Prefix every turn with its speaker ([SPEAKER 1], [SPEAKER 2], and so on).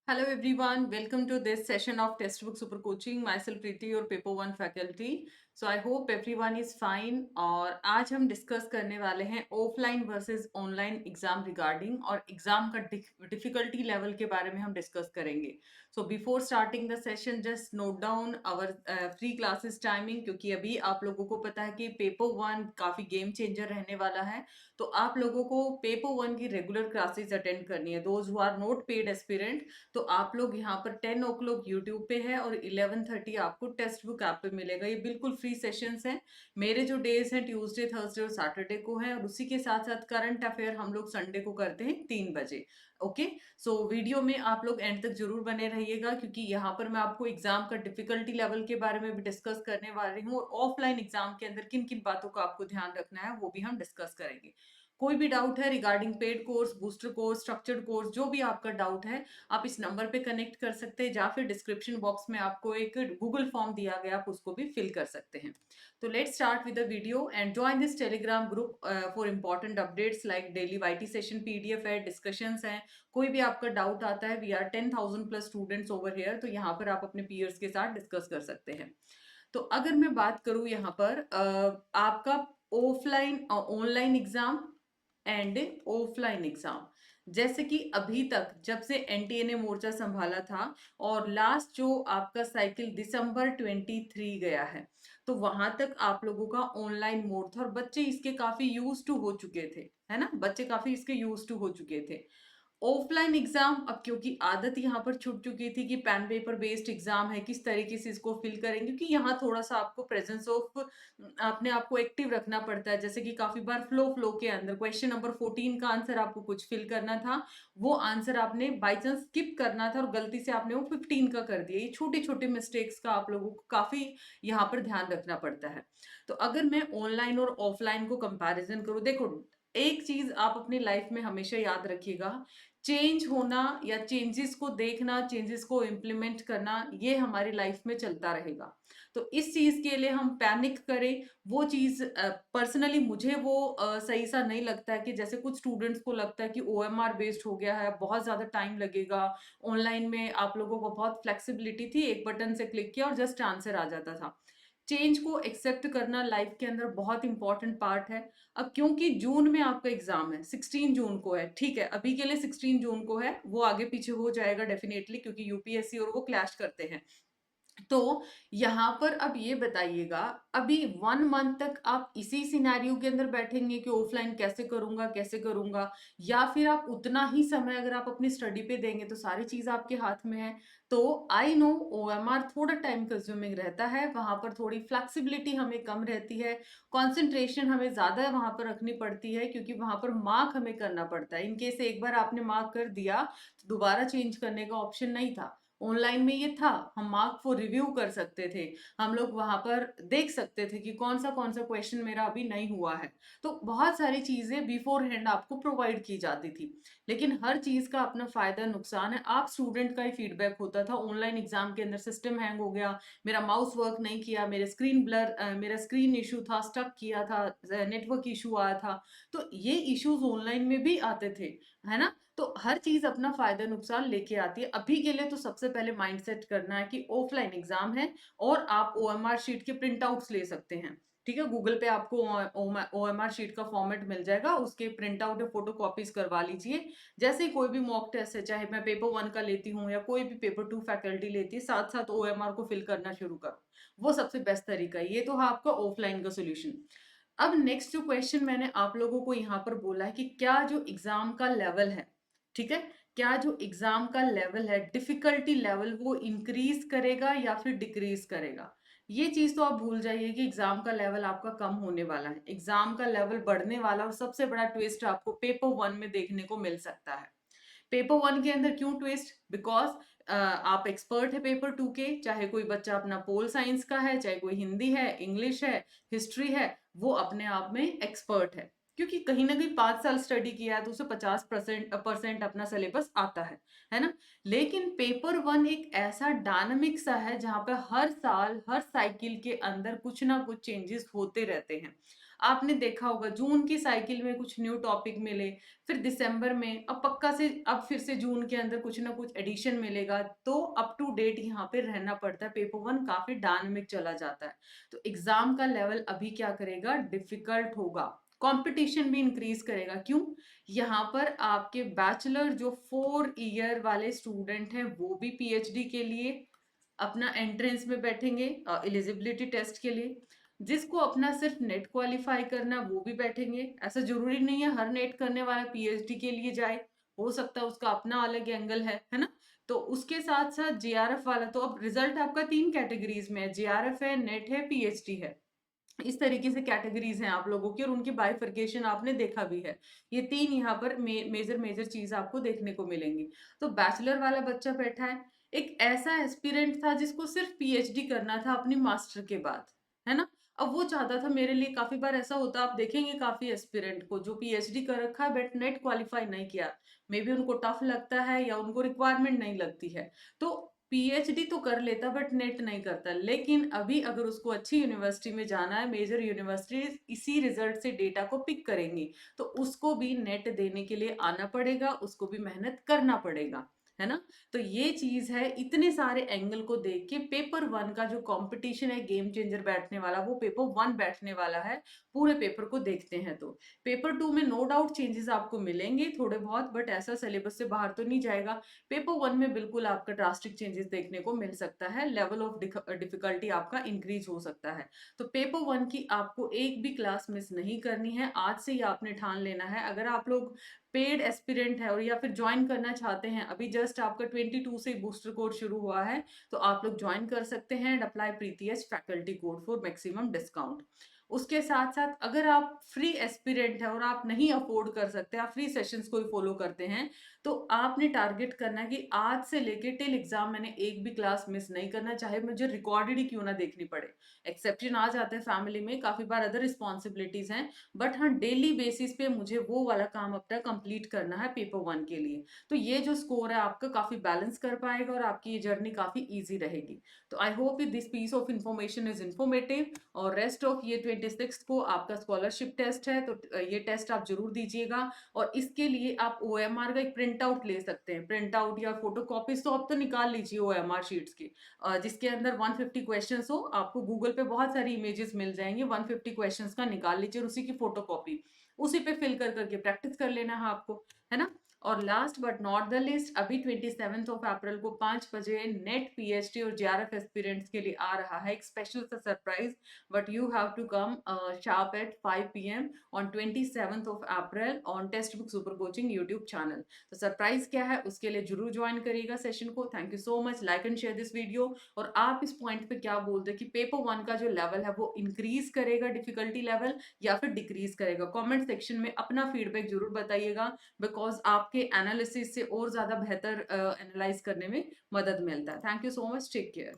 [SPEAKER 1] Hello everyone, welcome to this session of Textbook Super Coaching. Myself Preeti, your Paper One faculty. So I hope everyone is fine. और आज हम discuss करने वाले हैं offline versus online exam regarding और exam का difficulty level के बारे में हम डिस्कस करेंगे. So before starting the session just note down our free classes timing, क्योंकि अभी आप लोगों को पता है कि पेपर वन काफ़ी गेम चेंजर रहने वाला है. तो आप लोगों को पेपर वन की रेगुलर क्लासेस अटेंड करनी है. Those who are not paid aspirant, तो आप लोग यहाँ पर 10 o'clock यूट्यूब पे है और 11:30 आपको टेक्स्ट बुक ऐप पे मिलेगा. ये बिल्कुल फ्री सेशंस हैं. मेरे जो डेज हैं ट्यूसडे, थर्सडे और सैटरडे को हैं, और उसी के साथ साथ करंट अफेयर हम लोग संडे को करते हैं 3 बजे. ओके, सो वीडियो में आप लोग एंड तक जरूर बने रहिएगा, क्योंकि यहाँ पर मैं आपको एग्जाम का डिफिकल्टी लेवल के बारे में भी डिस्कस करने वाली हूँ और ऑफलाइन एग्जाम के अंदर किन किन बातों का आपको ध्यान रखना है वो भी हम डिस्कस करेंगे. कोई भी डाउट है regarding paid course, booster course, structured course, जो भी आपका डाउट है आप इस नंबर पे कनेक्ट कर सकते हैं, या फिर डिस्क्रिप्शन बॉक्स में आपको एक गूगल फॉर्म दिया गया, आप उसको भी फिल कर सकते हैं. तो let's start with the video and join this Telegram group for important updates like daily YT session PDF है, डिस्कशंस हैं. कोई भी आपका डाउट आता है, we are 10,000 plus students over here, तो यहाँ पर आप अपने पीयर्स के साथ डिस्कस कर सकते हैं. तो अगर मैं बात करूँ यहाँ पर आपका offline online exam and offline exam, जैसे कि अभी तक जब से एनटीए ने मोर्चा संभाला था और लास्ट जो आपका साइकिल दिसंबर 23 गया है, तो वहां तक आप लोगों का ऑनलाइन मोड था और बच्चे इसके काफी यूज टू हो चुके थे, है ना. बच्चे काफी इसके यूज टू हो चुके थे. ऑफलाइन एग्जाम अब क्योंकि आदत यहाँ पर छूट चुकी थी कि पेन पेपर बेस्ड एग्जाम है, किस तरीके से इसको फिल करेंगे, क्योंकि यहाँ थोड़ा सा आपको प्रेजेंस ऑफ अपने आप को एक्टिव रखना पड़ता है. जैसे कि काफी बार फ्लो के अंदर क्वेश्चन नंबर 14 का आंसर आपको कुछ फिल करना था, वो आंसर आपने बाई चांस स्किप करना था और गलती से आपने वो 15 का कर दिया. ये छोटे छोटे मिस्टेक्स का आप लोगों को काफी यहाँ पर ध्यान रखना पड़ता है. तो अगर मैं ऑनलाइन और ऑफलाइन को कंपैरिजन करूँ, देखो एक चीज आप अपनी लाइफ में हमेशा याद रखिएगा, चेंज होना या चेंजेस को देखना, चेंजेस को इम्प्लीमेंट करना, ये हमारी लाइफ में चलता रहेगा. तो इस चीज के लिए हम पैनिक करें, वो चीज पर्सनली मुझे वो सही सा नहीं लगता है. कि जैसे कुछ स्टूडेंट्स को लगता है कि ओएमआर बेस्ड हो गया है, बहुत ज्यादा टाइम लगेगा. ऑनलाइन में आप लोगों को बहुत फ्लेक्सिबिलिटी थी, एक बटन से क्लिक किया और जस्ट आंसर आ जाता था. चेंज को एक्सेप्ट करना लाइफ के अंदर बहुत इंपॉर्टेंट पार्ट है. अब क्योंकि जून में आपका एग्जाम है, 16 जून को है, ठीक है, अभी के लिए 16 जून को है, वो आगे पीछे हो जाएगा डेफिनेटली, क्योंकि यूपीएससी और वो क्लैश करते हैं. तो यहाँ पर अब ये बताइएगा, अभी 1 मंथ तक आप इसी सिनेरियो के अंदर बैठेंगे कि ऑफलाइन कैसे करूंगा कैसे करूंगा, या फिर आप उतना ही समय अगर आप अपनी स्टडी पे देंगे तो सारी चीज आपके हाथ में है. तो आई नो ओएमआर थोड़ा टाइम कंज्यूमिंग रहता है, वहां पर थोड़ी फ्लेक्सिबिलिटी हमें कम रहती है, कंसंट्रेशन हमें ज्यादा वहां पर रखनी पड़ती है, क्योंकि वहां पर मार्क हमें करना पड़ता है. इनकेस एक बार आपने मार्क कर दिया तो दोबारा चेंज करने का ऑप्शन नहीं था. ऑनलाइन में ये था, हम मार्क को रिव्यू कर सकते थे, हम लोग वहां पर देख सकते थे कि कौन सा क्वेश्चन मेरा अभी नहीं हुआ है. तो बहुत सारी चीजें बिफोर हैंड आपको प्रोवाइड की जाती थी. लेकिन हर चीज का अपना फायदा नुकसान है. आप स्टूडेंट का ही फीडबैक होता था. ऑनलाइन एग्जाम के अंदर सिस्टम हैंग हो गया, मेरा माउस वर्क नहीं किया, मेरे स्क्रीन ब्लर, मेरा स्क्रीन इशू था, स्टक किया था, नेटवर्क इशू आया था. तो ये इश्यूज ऑनलाइन में भी आते थे, है ना. तो हर चीज अपना फायदा नुकसान लेके आती है. अभी के लिए तो सबसे पहले माइंड सेट करना है कि ऑफलाइन एग्जाम है और आप ओएमआर शीट के प्रिंट आउट्स ले सकते हैं. ठीक है, गूगल पे आपको ओएमआर शीट का फॉर्मेट मिल जाएगा, उसके प्रिंट आउट या फोटो कॉपीज करवा लीजिए. जैसे ही कोई भी मॉक टेस्ट है, चाहे मैं पेपर वन का लेती हूँ या कोई भी पेपर टू फैकल्टी लेती है, साथ साथ ओएमआर को फिल करना शुरू करो. वो सबसे बेस्ट तरीका है. ये तो है आपका ऑफलाइन का सोल्यूशन. अब नेक्स्ट जो क्वेश्चन मैंने आप लोगों को यहाँ पर बोला है कि क्या जो एग्जाम का लेवल है, ठीक है, क्या जो एग्जाम का लेवल है, डिफिकल्टी लेवल, वो इंक्रीज करेगा या फिर डिक्रीज करेगा. ये चीज तो आप भूल जाइए कि एग्जाम का लेवल आपका कम होने वाला है. एग्जाम का लेवल बढ़ने वाला, और सबसे बड़ा ट्विस्ट आपको पेपर वन में देखने को मिल सकता है. पेपर वन के अंदर क्यों ट्विस्ट? बिकॉज आप एक्सपर्ट है पेपर टू के, चाहे कोई बच्चा अपना पोल साइंस का है, चाहे कोई हिंदी है, इंग्लिश है, हिस्ट्री है, वो अपने आप में एक्सपर्ट है, क्योंकि कहीं ना कहीं 5 साल स्टडी किया है तो उसे 50% अपना सिलेबस आता है ना. लेकिन पेपर वन एक ऐसा डायनामिक सा है जहां पे हर साल हर साइकिल के अंदर कुछ ना कुछ चेंजेस होते रहते हैं. आपने देखा होगा जून की साइकिल में कुछ न्यू टॉपिक मिले, फिर दिसंबर में, अब पक्का से अब फिर से जून के अंदर कुछ ना कुछ एडिशन मिलेगा, तो अप टू डेट यहाँ पे रहना पड़ता है। पेपर वन काफी डायनामिक चला जाता है, तो एग्जाम का लेवल अभी क्या करेगा, डिफिकल्ट होगा। कंपटीशन भी इंक्रीज करेगा। क्यों? यहाँ पर आपके बैचलर जो 4 ईयर वाले स्टूडेंट हैं वो भी पीएचडी के लिए अपना एंट्रेंस में बैठेंगे, एलिजिबिलिटी टेस्ट के लिए। जिसको अपना सिर्फ नेट क्वालिफाई करना वो भी बैठेंगे। ऐसा जरूरी नहीं है हर नेट करने वाला पीएचडी के लिए जाए, हो सकता है उसका अपना अलग एंगल है ना। तो उसके साथ साथ जेआरएफ वाला, तो अब रिजल्ट आपका 3 कैटेगरीज में है, जेआरएफ है, नेट है, पीएचडी है। इस तरीके से कैटेगरीज हैं आप लोगों की, और उनकी बाइफर्केशन आपने देखा भी है। ये 3 यहाँ पर मेजर मेजर चीज आपको देखने को मिलेंगी। तो बैचलर वाला बच्चा बैठा है, एक ऐसा एस्पिरेंट था जिसको सिर्फ पीएचडी करना था अपनी मास्टर के बाद, है ना। अब वो चाहता था, मेरे लिए काफी बार ऐसा होता, आप देखेंगे काफी एस्पिरेंट को जो पीएचडी कर रखा है बट नेट क्वालिफाई नहीं किया, मे बी उनको टफ लगता है या उनको रिक्वायरमेंट नहीं लगती है, तो पीएचडी तो कर लेता बट नेट नहीं करता। लेकिन अभी अगर उसको अच्छी यूनिवर्सिटी में जाना है, मेजर यूनिवर्सिटीज इसी रिजल्ट से डेटा को पिक करेंगी, तो उसको भी नेट देने के लिए आना पड़ेगा, उसको भी मेहनत करना पड़ेगा, है ना। तो ये चीज है, इतने सारे एंगल को देख के पेपर वन का जो कंपटीशन है, गेम चेंजर बैठने वाला, वो पेपर वन बैठने वाला है। पूरे पेपर को देखते हैं तो पेपर टू में नो डाउट चेंजेस आपको मिलेंगे थोड़े बहुत, बट ऐसा सिलेबस से बाहर तो नहीं जाएगा। पेपर वन में बिल्कुल आपका ड्रास्टिक चेंजेस देखने को मिल सकता है, लेवल ऑफ डिफिकल्टी आपका इंक्रीज हो सकता है। तो पेपर वन की आपको एक भी क्लास मिस नहीं करनी है, आज से ही आपने ठान लेना है। अगर आप लोग पेड एस्पिरेंट है और या फिर ज्वाइन करना चाहते हैं, अभी जस्ट आपका 22 से बूस्टर कोर्स शुरू हुआ है, तो आप लोग ज्वाइन कर सकते हैं and apply Preeti H faculty code for maximum discount. उसके साथ साथ अगर आप फ्री एस्पिरेंट है और आप नहीं अफोर्ड कर सकते, आप फ्री सेशंस को ही फॉलो करते हैं, तो आपने टारगेट करना है कि आज से लेके टिल एग्जाम मैंने एक भी क्लास मिस नहीं करना, चाहे मुझे रिकॉर्डेड ही क्यों ना देखनी पड़े। एक्सेप्शन आ जाते हैं फैमिली में, काफी बार अदर रिस्पॉन्सिबिलिटीज हैं, बट हाँ डेली बेसिस पे मुझे वो वाला काम अपना कंप्लीट करना है पेपर वन के लिए। तो ये जो स्कोर है आपका काफी बैलेंस कर पाएगा और आपकी ये जर्नी काफी ईजी रहेगी। तो I hope this piece of information is informative. और रेस्ट ऑफ ये 26 को आपका स्कॉलरशिप टेस्ट है, तो ये टेस्ट आप जरूर दीजिएगा। और इसके लिए आप ओएमआर का एक प्रिंट आउट ले सकते हैं, प्रिंट आउट या फोटो कॉपीज तो आप तो निकाल लीजिए ओएमआर शीट्स की, जिसके अंदर 150 क्वेश्चंस हो। आपको गूगल पे बहुत सारी इमेजेस मिल जाएंगे, 150 क्वेश्चंस का निकाल लीजिए और उसी की फोटो कॉपी उसी पे फिल कर करके प्रैक्टिस कर लेना है आपको, है ना। और last but not the list, अभी 27 अप्रैल को 5 बजे नेट पीएचडी और जेआरएफ एस्पिरेंट्स के लिए आ रहा है एक स्पेशल सा surprise, but you have to come sharp at 5 PM on 27 April on text book super coaching YouTube channel. तो सरप्राइज क्या है उसके लिए जरूर ज्वाइन करिएगा सेशन को। Thank you so much, like and share this video. और आप इस पॉइंट पे क्या बोलते हैं कि पेपर वन का जो लेवल है वो इंक्रीज करेगा डिफिकल्टी लेवल या फिर डिक्रीज करेगा? कमेंट सेक्शन में अपना फीडबैक जरूर बताइएगा, बिकॉज आपके एनालिसिस से और ज्यादा बेहतर एनालाइज करने में मदद मिलता है। Thank you so much, take care.